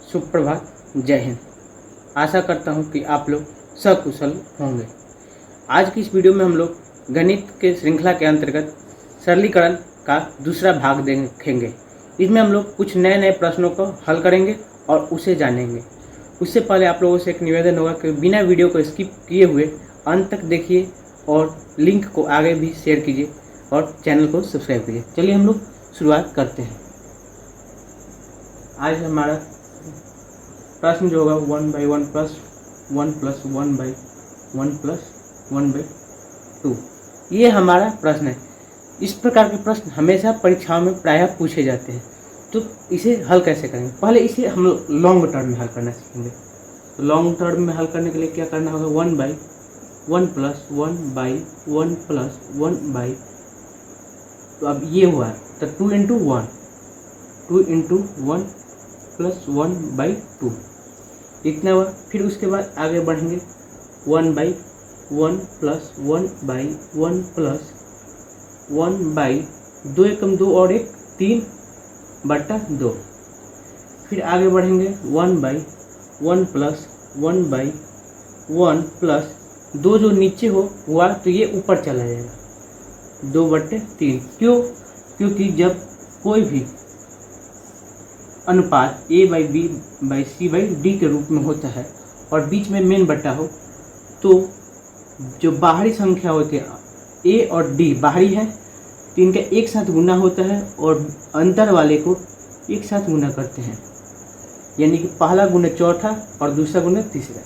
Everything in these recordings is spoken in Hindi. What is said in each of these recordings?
सुप्रभात, जय हिंद। आशा करता हूँ कि आप लोग सकुशल होंगे। आज की इस वीडियो में हम लोग गणित के श्रृंखला के अंतर्गत सरलीकरण का दूसरा भाग देखेंगे। इसमें हम लोग कुछ नए नए प्रश्नों को हल करेंगे और उसे जानेंगे। उससे पहले आप लोगों से एक निवेदन होगा कि बिना वीडियो को स्किप किए हुए अंत तक देखिए और लिंक को आगे भी शेयर कीजिए और चैनल को सब्सक्राइब कीजिए। चलिए हम लोग शुरुआत करते हैं। आज हमारा प्रश्न जो होगा 1/1 प्लस 1 प्लस 1/2 ये हमारा प्रश्न है। इस प्रकार के प्रश्न हमेशा परीक्षाओं में प्रायः पूछे जाते हैं। तो इसे हल कैसे करेंगे? पहले इसे हम लोग लॉन्ग टर्म में हल करना सीखेंगे। तो लॉन्ग टर्म में हल करने के लिए क्या करना होगा? 1/1 प्लस 1/1 प्लस 1/, तो अब ये हुआ तो 2 इंटू 1 प्लस 1/2 इतना हुआ। फिर उसके बाद आगे बढ़ेंगे 1/1 प्लस 1/1 प्लस 1/2 एकम 2 और 1 3/2। फिर आगे बढ़ेंगे 1/1 प्लस 1/1 प्लस 2 जो नीचे हुआ तो ये ऊपर चला जाएगा 2/3। क्यों? क्योंकि जब कोई भी अनुपात a/b/c/d के रूप में होता है और बीच में मेन बटा हो तो जो बाहरी संख्या होती है a और d बाहरी है तो इनका एक साथ गुना होता है और अंतर वाले को एक साथ गुना करते हैं, यानी कि पहला गुना चौथा और दूसरा गुना तीसरा।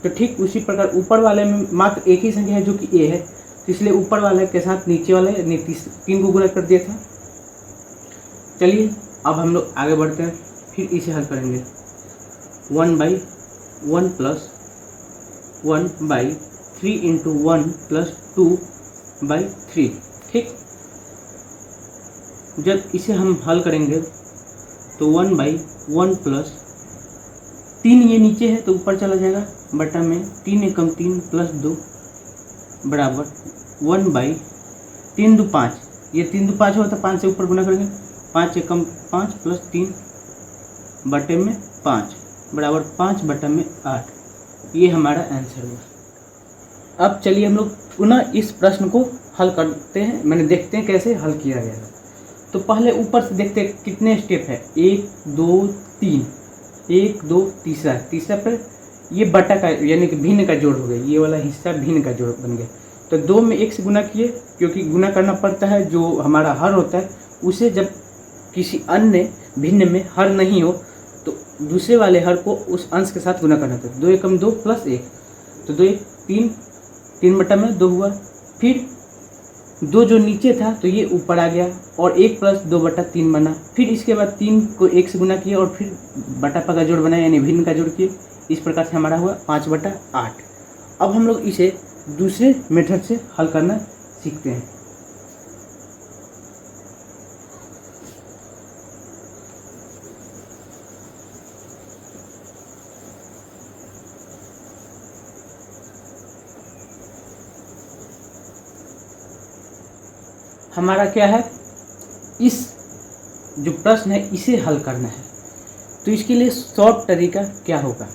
तो ठीक उसी प्रकार ऊपर वाले में मात्र एक ही संख्या है जो कि a है, तो इसलिए ऊपर वाले के साथ नीचे वाले यानी 3 को गुना कर दिया था। चलिए अब हम लोग आगे बढ़ते हैं, फिर इसे हल करेंगे। 1/1 प्लस 1/3 इंटू 1 प्लस 2/3। ठीक, जब इसे हम हल करेंगे तो 1/1 प्लस 3 ये नीचे है तो ऊपर चला जाएगा बटा में 3 एकम 3 प्लस 2 बराबर 1/3 2 5। ये 3 2 5 होता है, 5 से ऊपर गुना करेंगे 5 एकम 5 प्लस 3 बटे में 5 बराबर 5/8। ये हमारा आंसर हुआ। अब चलिए हम लोग पुनः इस प्रश्न को हल करते हैं, मैंने देखते हैं कैसे हल किया गया है। तो पहले ऊपर से देखते हैं कितने स्टेप है। 1 2 3, 1 2 तीसरा पर ये बटा का यानी कि भिन्न का जोड़ हो गया, ये वाला हिस्सा भिन्न का जोड़ बन गया। तो 2 में 1 से गुना किए, क्योंकि गुना करना पड़ता है। जो हमारा हर होता है उसे जब किसी अन्य भिन्न में हर नहीं हो तो दूसरे वाले हर को उस अंश के साथ गुना करना होता है। 2 एकम 2 प्लस 1, तो 2 1 3, 3/2 हुआ। फिर 2 जो नीचे था तो ये ऊपर आ गया और 1 प्लस 2/3 बना। फिर इसके बाद 3 को 1 से गुना किया और फिर बटा का जोड़ बनाया यानी भिन्न का जोड़ किए। इस प्रकार से हमारा हुआ 5/8। अब हम लोग इसे दूसरे मेथड से हल करना सीखते हैं। हमारा क्या है, इस जो प्रश्न है इसे हल करना है। तो इसके लिए शॉर्ट तरीका क्या होगा?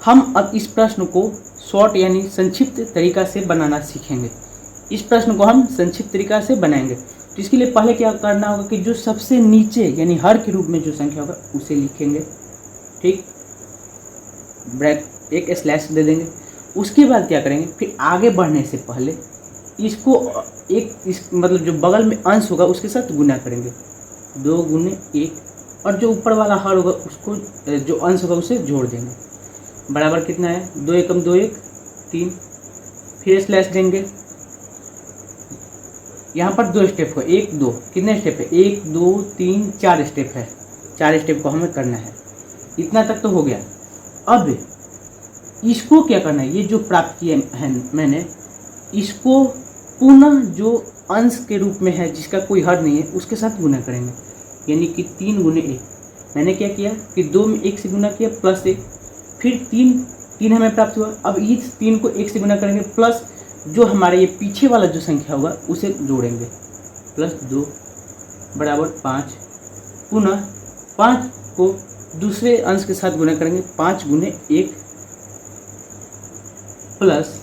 हम अब इस प्रश्न को शॉर्ट यानी संक्षिप्त तरीका से बनाना सीखेंगे। इस प्रश्न को हम संक्षिप्त तरीका से बनाएंगे। तो इसके लिए पहले क्या करना होगा कि जो सबसे नीचे यानी हर के रूप में जो संख्या होगा उसे लिखेंगे। ठीक, ब्रैकेट एक स्लैश दे देंगे। उसके बाद क्या करेंगे, फिर आगे बढ़ने से पहले इसको इस मतलब जो बगल में अंश होगा उसके साथ गुना करेंगे। 2 गुने 1 और जो ऊपर वाला हर होगा उसको जो अंश होगा उसे जोड़ देंगे बराबर कितना है 2 एकम 2 1 3। फिर स्लैश देंगे। यहाँ पर 2 स्टेप हो, 1 2 कितने स्टेप है? 1 2 3 4 स्टेप है। 4 स्टेप को हमें करना है। इतना तक तो हो गया। अब इसको क्या करना है, ये जो प्राप्त किया है मैंने, इसको पुनः जो अंश के रूप में है जिसका कोई हर नहीं है उसके साथ गुना करेंगे, यानी कि 3 गुने 1। मैंने क्या किया कि 2 में 1 से गुना किया प्लस 1, फिर 3 हमें प्राप्त हुआ। अब इस 3 को 1 से गुना करेंगे प्लस जो हमारे ये पीछे वाला जो संख्या होगा उसे जोड़ेंगे प्लस 2 बराबर 5। पुनः 5 को दूसरे अंश के साथ गुना करेंगे 5 गुने 1 प्लस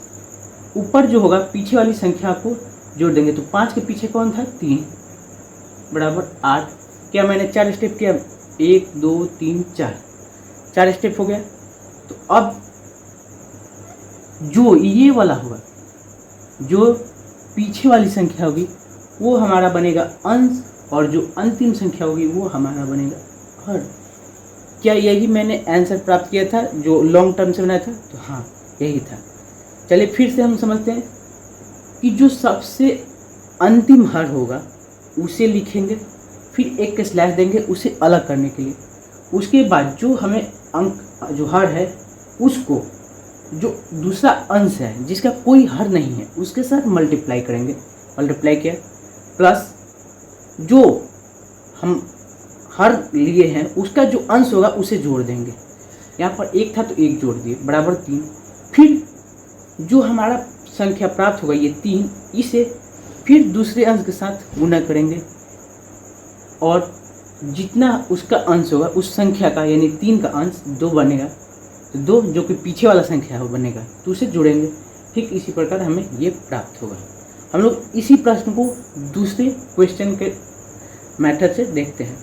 ऊपर जो होगा पीछे वाली संख्या को जोड़ देंगे। तो 5 के पीछे कौन था 3 बराबर 8। क्या मैंने 4 स्टेप किया 1 2 3 4 स्टेप हो गया। तो अब जो ये वाला होगा जो पीछे वाली संख्या होगी वो हमारा बनेगा अंश और जो अंतिम संख्या होगी वो हमारा बनेगा हर। क्या यही मैंने आंसर प्राप्त किया था जो लॉन्ग टर्म से बनाया था। तो हाँ यही था। चलिए फिर से हम समझते हैं कि जो सबसे अंतिम हर होगा उसे लिखेंगे, फिर एक स्लैश देंगे उसे अलग करने के लिए। उसके बाद जो हमें अंक जो हर है उसको जो दूसरा अंश है जिसका कोई हर नहीं है उसके साथ मल्टीप्लाई करेंगे। मल्टीप्लाई किया प्लस जो हम हर लिए हैं उसका जो अंश होगा उसे जोड़ देंगे। यहाँ पर 1 था तो 1 जोड़ दिए बराबर 3। फिर जो हमारा संख्या प्राप्त होगा ये 3, इसे फिर दूसरे अंश के साथ गुना करेंगे और जितना उसका अंश होगा उस संख्या का यानी 3 का अंश 2 बनेगा। तो 2 जो कि पीछे वाला संख्या हो बनेगा तो उसे जोड़ेंगे। ठीक इसी प्रकार हमें ये प्राप्त होगा। हम लोग इसी प्रश्न को दूसरे क्वेश्चन के मेथड से देखते हैं।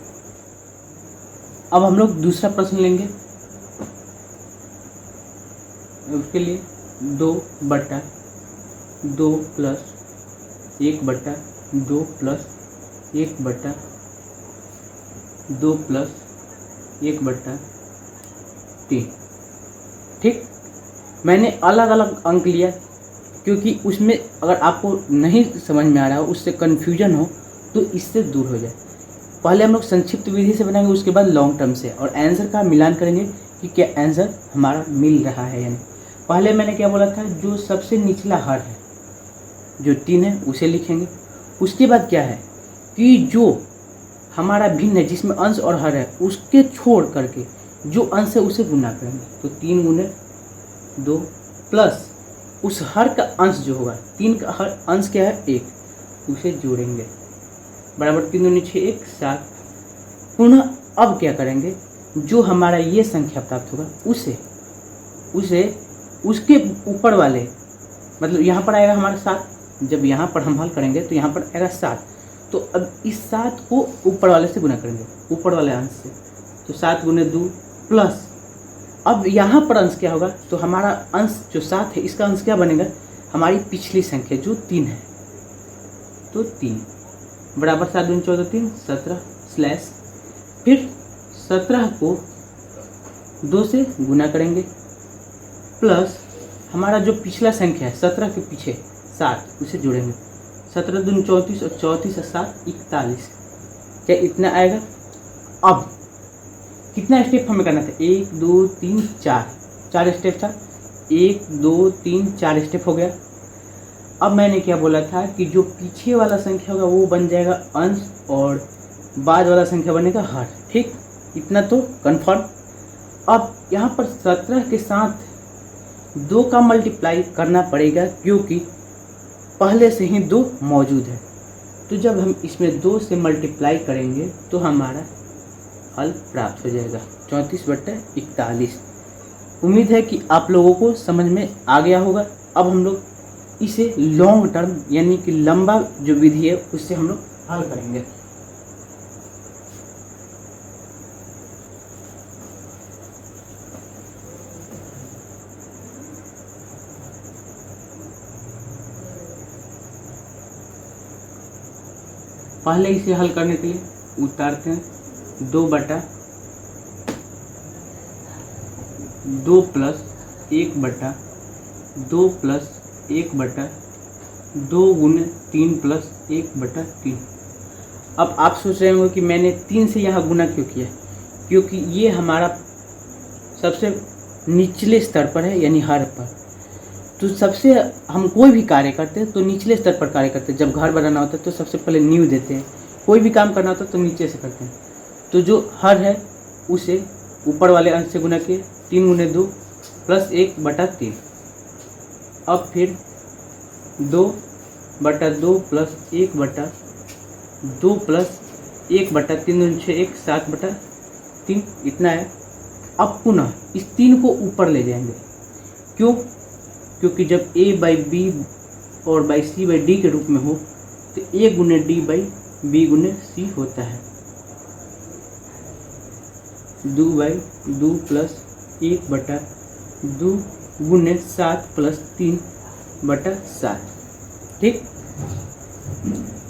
अब हम लोग दूसरा प्रश्न लेंगे। उसके लिए 2/2 प्लस 1/2 प्लस 1/2 प्लस 1/3। ठीक, मैंने अलग अलग अंक लिया क्योंकि उसमें अगर आपको नहीं समझ में आ रहा हो, उससे कन्फ्यूजन हो तो इससे दूर हो जाए। पहले हम लोग संक्षिप्त विधि से बनाएंगे, उसके बाद लॉन्ग टर्म से, और आंसर का मिलान करेंगे कि क्या आंसर हमारा मिल रहा है या नहीं। पहले मैंने क्या बोला था, जो सबसे निचला हर है जो 3 है उसे लिखेंगे। उसके बाद क्या है कि जो हमारा भिन्न है जिसमें अंश और हर है उसके छोड़ करके जो अंश है उसे गुना करेंगे। तो 3 गुने 2 प्लस उस हर का अंश जो होगा, 3 का हर अंश क्या है 1, उसे जोड़ेंगे बराबर 3 दूनी 6 1 7। पुनः अब क्या करेंगे, जो हमारा ये संख्या प्राप्त होगा उसे उसके ऊपर वाले, मतलब यहाँ पर आएगा हमारा 7, जब यहाँ पर हम हल करेंगे तो यहाँ पर आएगा 7। तो अब इस 7 को ऊपर वाले से गुना करेंगे, ऊपर वाले अंश से। तो 7 गुने 2 प्लस अब यहाँ पर अंश क्या होगा, तो हमारा अंश जो 7 है इसका अंश क्या बनेगा, हमारी पिछली संख्या जो 3 है, तो 3 बराबर 7 दूनी 14 3 17 स्लैश, फिर 17 को 2 से गुना करेंगे प्लस हमारा जो पिछला संख्या है 17 के पीछे 7 उसे जोड़ेंगे। 17 दूनी 34 और 34 और 7 41। क्या इतना आएगा। अब कितना स्टेप हमें करना था, 1 2 3 4 स्टेप था, 1 2 3 4 स्टेप हो गया। अब मैंने क्या बोला था कि जो पीछे वाला संख्या होगा वो बन जाएगा अंश और बाद वाला संख्या बनेगा हर। ठीक, इतना तो कंफर्म। अब यहाँ पर 17 के साथ 2 का मल्टीप्लाई करना पड़ेगा क्योंकि पहले से ही 2 मौजूद है। तो जब हम इसमें 2 से मल्टीप्लाई करेंगे तो हमारा हल प्राप्त हो जाएगा 34/41। उम्मीद है कि आप लोगों को समझ में आ गया होगा। अब हम लोग इसे लॉन्ग टर्म यानी कि लंबा जो विधि है उससे हम लोग हल करेंगे। पहले इसे हल करने के लिए उतारते हैं 2/2 प्लस 1/2 प्लस 1/2 गुने 3 प्लस 1/3। अब आप सोच रहे होंगे कि मैंने 3 से यहाँ गुना क्यों किया, क्योंकि ये हमारा सबसे निचले स्तर पर है यानी हर पर। तो सबसे हम कोई भी कार्य करते हैं तो निचले स्तर पर कार्य करते हैं। जब घर बनाना होता है तो सबसे पहले नींव देते हैं, कोई भी काम करना होता है तो नीचे से करते हैं। तो जो हर है उसे ऊपर वाले अंश से गुना किए, 3 गुने 2 प्लस 1/3। अब फिर 2/2 प्लस 1/2 प्लस 1/3 दूनी 6 1 7/3 3 इतना है। अब पुनः इस 3 को ऊपर ले जाएंगे। क्यों? क्योंकि जब a बाई बी और बाई सी बाई डी के रूप में हो तो a गुने डी बाई बी गुने सी होता है। 2 बाई 2 प्लस 1 बटा 2 गुने 7 प्लस 3 बटा 7। ठीक,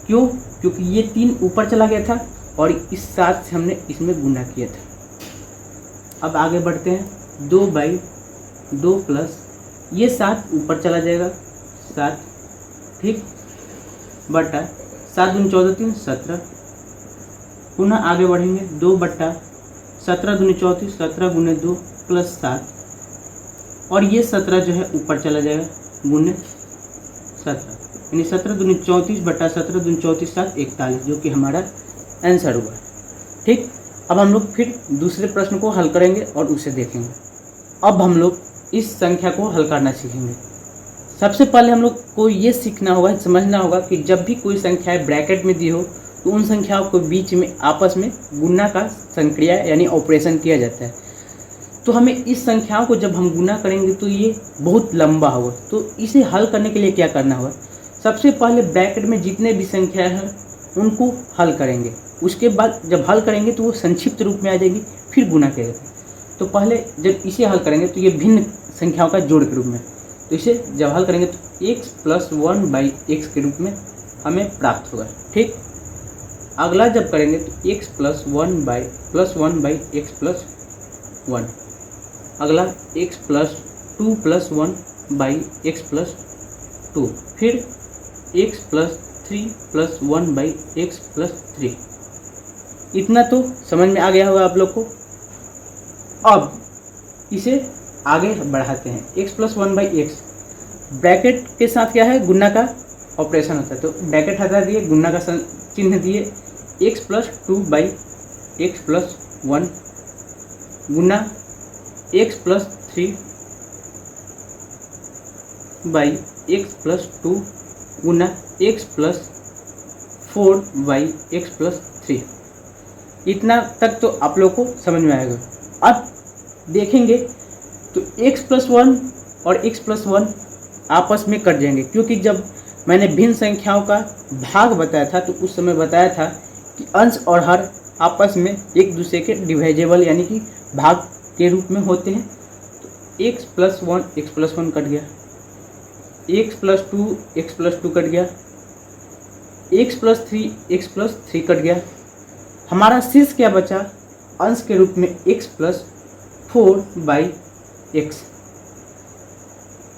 क्यों? क्योंकि ये 3 ऊपर चला गया था और इस 7 से हमने इसमें गुना किया था। अब आगे बढ़ते हैं। 2 बाई 2 प्लस ये 7 ऊपर चला जाएगा 7, ठीक, बटा 7 दूनी 14 3 17। पुनः आगे बढ़ेंगे। 2 बटा 17 दूनी 34 17 गुने 2 प्लस 7 और ये 17 जो है ऊपर चला जाएगा गुने 17, यानी 17 दूनी 34 बटा 17 दूनी 34 7 41, जो कि हमारा आंसर हुआ। ठीक, अब हम लोग फिर दूसरे प्रश्न को हल करेंगे और उसे देखेंगे। अब हम लोग इस संख्या को हल करना सीखेंगे। सबसे पहले हम लोग को ये सीखना होगा, समझना होगा कि जब भी कोई संख्याएं ब्रैकेट में दी हो तो उन संख्याओं को बीच में आपस में गुना का संक्रिया यानी ऑपरेशन किया जाता है। तो हमें इस संख्याओं को जब हम गुना करेंगे तो ये बहुत लंबा होगा। तो इसे हल करने के लिए क्या करना होगा? सबसे पहले ब्रैकेट में जितने भी संख्या हैं उनको हल करेंगे। उसके बाद जब हल करेंगे तो वो संक्षिप्त रूप में आ जाएगी, फिर गुना किया जाएगा। तो पहले जब इसे हल करेंगे तो ये भिन्न संख्याओं का जोड़ के रूप में, तो इसे जब हल करेंगे तो x प्लस 1 बाई एक्स के रूप में हमें प्राप्त होगा। ठीक, अगला जब करेंगे तो x plus 1 by x plus 1। अगला x plus 2 plus 1 by x plus 2। फिर x plus 3 plus 1 by x plus 3। इतना तो समझ में आ गया होगा आप लोग को। अब इसे आगे बढ़ाते हैं। x plus 1 by x, bracket के साथ क्या है? गुना का ऑपरेशन होता है। तो ब्रैकेट हटा दिए, गुना का चिन्ह दिए, x plus 2 by x plus 1 Guna x plus 3 by x plus 2 Guna x plus 4 by x plus 3। इतना तक तो आप लोग को समझ में आएगा। अब देखेंगे तो x प्लस 1 और x प्लस 1 आपस में कट जाएंगे, क्योंकि जब मैंने भिन्न संख्याओं का भाग बताया था तो उस समय बताया था कि अंश और हर आपस में एक दूसरे के डिवाइजेबल यानी कि भाग के रूप में होते हैं। तो x प्लस 1 कट गया, x प्लस 2 कट गया, x प्लस 3 कट गया। हमारा शेष क्या बचा? अंश के रूप में x प्लस 4 बाई एक्स।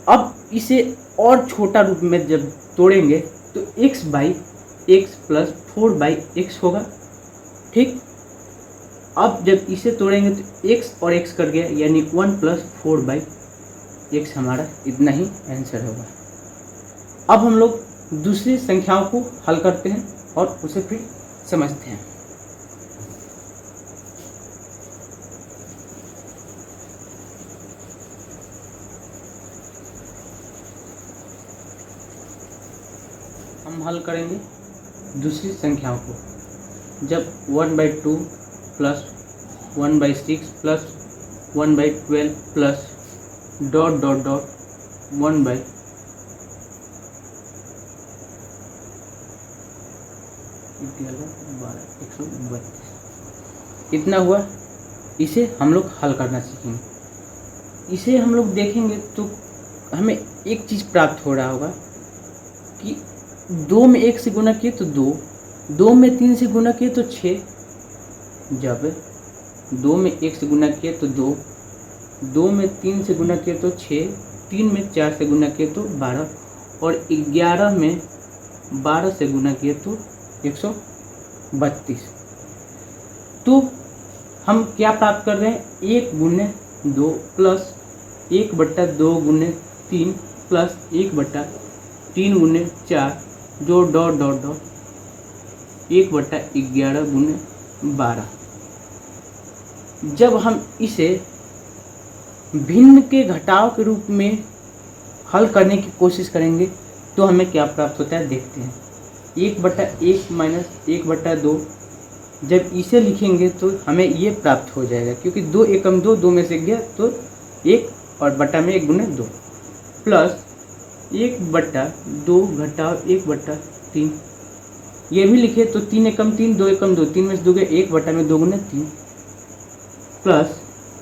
अब इसे और छोटा रूप में जब तोड़ेंगे तो x by x plus 4 by x होगा। ठीक, अब जब इसे तोड़ेंगे तो x और x कट गया, यानी 1 प्लस 4 बाई एक्स हमारा इतना ही आंसर होगा। अब हम लोग दूसरी संख्याओं को हल करते हैं और उसे फिर समझते हैं। हम हल करेंगे दूसरी संख्याओं को। जब 1/2 प्लस 1/6 प्लस 1/12 प्लस ... 1/... इतना हुआ। इसे हम लोग हल करना सीखेंगे। इसे हम लोग देखेंगे तो हमें एक चीज़ प्राप्त हो रहा होगा कि 2 में 1 से गुना किए तो 2, 2 में 3 से गुना किए तो 6, जब 2 में 1 से गुना किए तो 2, 2 में 3 से गुना किए तो 6, 3 में 4 से गुना किए तो 12 और 11 में 12 से गुना किए तो 132। तो हम क्या प्राप्त कर रहे हैं? 1 गुने 2 प्लस 1/2 गुने 3 प्लस 1/3 गुने 4 जो ... 1/11 गुने 12। जब हम इसे भिन्न के घटाव के रूप में हल करने की कोशिश करेंगे तो हमें क्या प्राप्त होता है देखते हैं। 1/1 माइनस 1/2 जब इसे लिखेंगे तो हमें ये प्राप्त हो जाएगा, क्योंकि 2 एकम 2, 2 में से गया तो 1 और बटा में 1 गुने 2 प्लस 1/2 घटाओ 1/3। ये भी लिखे तो 3 एकम 3, 2 एकम 2, 3 में से 2 गया 1 बटा में 2 गुने 3 प्लस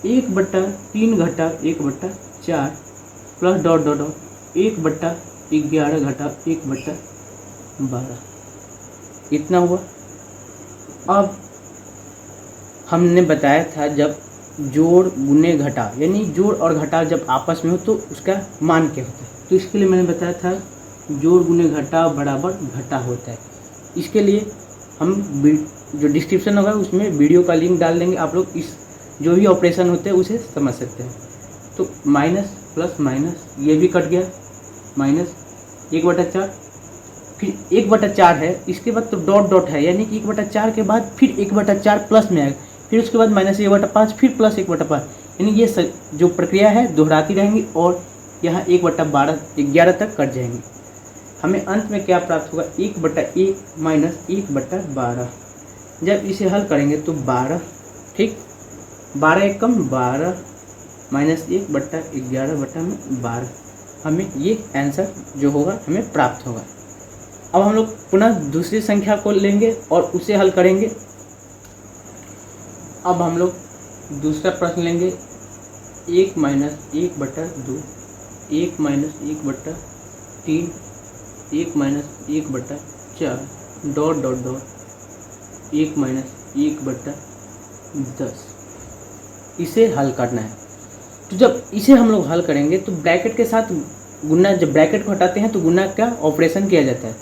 1/3 घटा 1/4 प्लस डॉट डॉट डॉट 1/11 घटा 1/12। इतना हुआ। अब हमने बताया था जब जोड़ गुने घटा यानी जोड़ और घटाव जब आपस में हो तो उसका मान क्या होता है, तो इसके लिए मैंने बताया था जोड़ गुने घटाव बराबर घटा होता है। इसके लिए हम जो डिस्क्रिप्शन होगा उसमें वीडियो का लिंक डाल देंगे, आप लोग इस जो भी ऑपरेशन होते हैं उसे समझ सकते हैं। तो माइनस प्लस माइनस ये भी कट गया, माइनस 1/4 फिर 1/4 है, इसके बाद तो डॉट डॉट है यानी कि 1/4 के बाद फिर 1/4 प्लस में आएगा, फिर उसके बाद माइनस 1/5 फिर प्लस 1/5 यानी ये जो प्रक्रिया है दोहराती रहेंगी और यहाँ 1/12 11 तक कट जाएंगे। हमें अंत में क्या प्राप्त होगा 1/1 माइनस 1/12। जब इसे हल करेंगे तो 12, ठीक 12 एकम 12 माइनस 1/11/12 हमें ये आंसर जो होगा हमें प्राप्त होगा। अब हम लोग पुनः दूसरी संख्या को लेंगे और उसे हल करेंगे। अब हम लोग दूसरा प्रश्न लेंगे 1 minus 1/2, 1 minus 1/3, 1 minus 1/4 dot dot dot 1 minus 1/10। इसे हल करना है। तो जब इसे हम लोग हल करेंगे तो ब्रैकेट के साथ गुना, जब ब्रैकेट को हटाते हैं तो गुना का ऑपरेशन किया जाता है।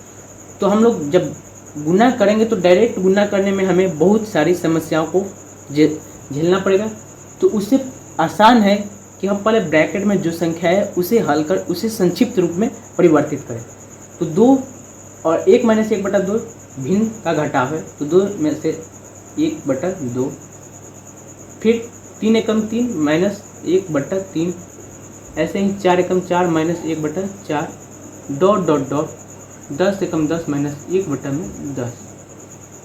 तो हम लोग जब गुना करेंगे तो डायरेक्ट गुना करने में हमें बहुत सारी समस्याओं को झेलना पड़ेगा। तो उससे आसान है कि हम पहले ब्रैकेट में जो संख्या है उसे हल कर उसे संक्षिप्त रूप में परिवर्तित करें। तो 2 और 1 माइनस 1/2 भिन्न का घटाव है, तो 2 में से 1/2 फिर 3 एकम 3 माइनस 1/3 ऐसे ही 4 एकम 4 माइनस 1/4 डॉट डॉट डॉट 10 एकम 10 माइनस 1/10।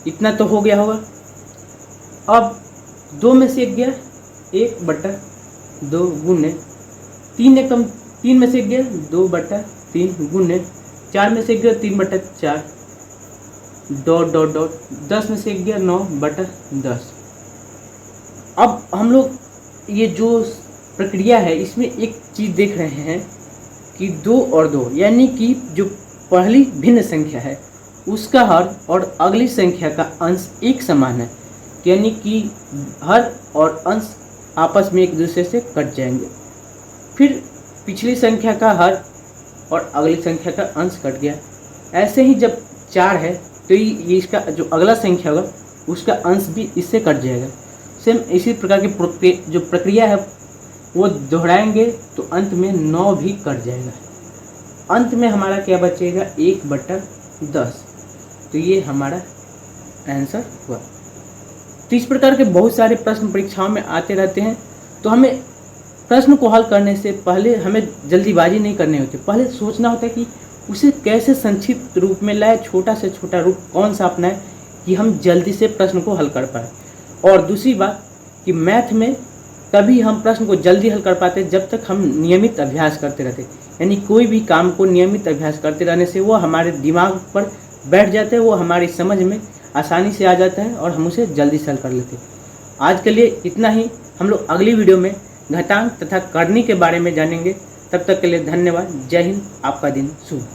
इतना तो हो गया होगा। अब 2 में से 1 गया 1/2 गुने 3 एकम 3 में से 1 गया 2/3 गुने 4 में से 1 गया 3/4 डॉट डॉट डॉट 10 में से 1 गया 9/10। अब हम लोग ये जो प्रक्रिया है इसमें एक चीज़ देख रहे हैं कि 2 और 2 यानी कि जो पहली भिन्न संख्या है उसका हर और अगली संख्या का अंश एक समान है, यानी कि हर और अंश आपस में एक दूसरे से कट जाएंगे। फिर पिछली संख्या का हर और अगली संख्या का अंश कट गया। ऐसे ही जब 4 है तो ये इसका जो अगला संख्या होगा उसका अंश भी इससे कट जाएगा। सेम इसी प्रकार की जो प्रक्रिया है वो दोहराएंगे तो अंत में 9 भी कट जाएगा। अंत में हमारा क्या बचेगा 1/10। तो ये हमारा आंसर हुआ। तो इस प्रकार के बहुत सारे प्रश्न परीक्षाओं में आते रहते हैं। तो हमें प्रश्न को हल करने से पहले हमें जल्दीबाजी नहीं करनी होती, पहले सोचना होता है कि उसे कैसे संक्षिप्त रूप में लाए, छोटा से छोटा रूप कौन सा अपनाए कि हम जल्दी से प्रश्न को हल कर पाए। और दूसरी बात कि मैथ में तभी हम प्रश्न को जल्दी हल कर पाते जब तक हम नियमित अभ्यास करते रहते, यानी कोई भी काम को नियमित अभ्यास करते रहने से वो हमारे दिमाग पर बैठ जाते हैं, वो हमारी समझ में आसानी से आ जाता है और हम उसे जल्दी से हल कर लेते हैं। आज के लिए इतना ही। हम लोग अगली वीडियो में घटांक तथा करनी के बारे में जानेंगे। तब तक के लिए धन्यवाद। जय हिंद। आपका दिन शुभ।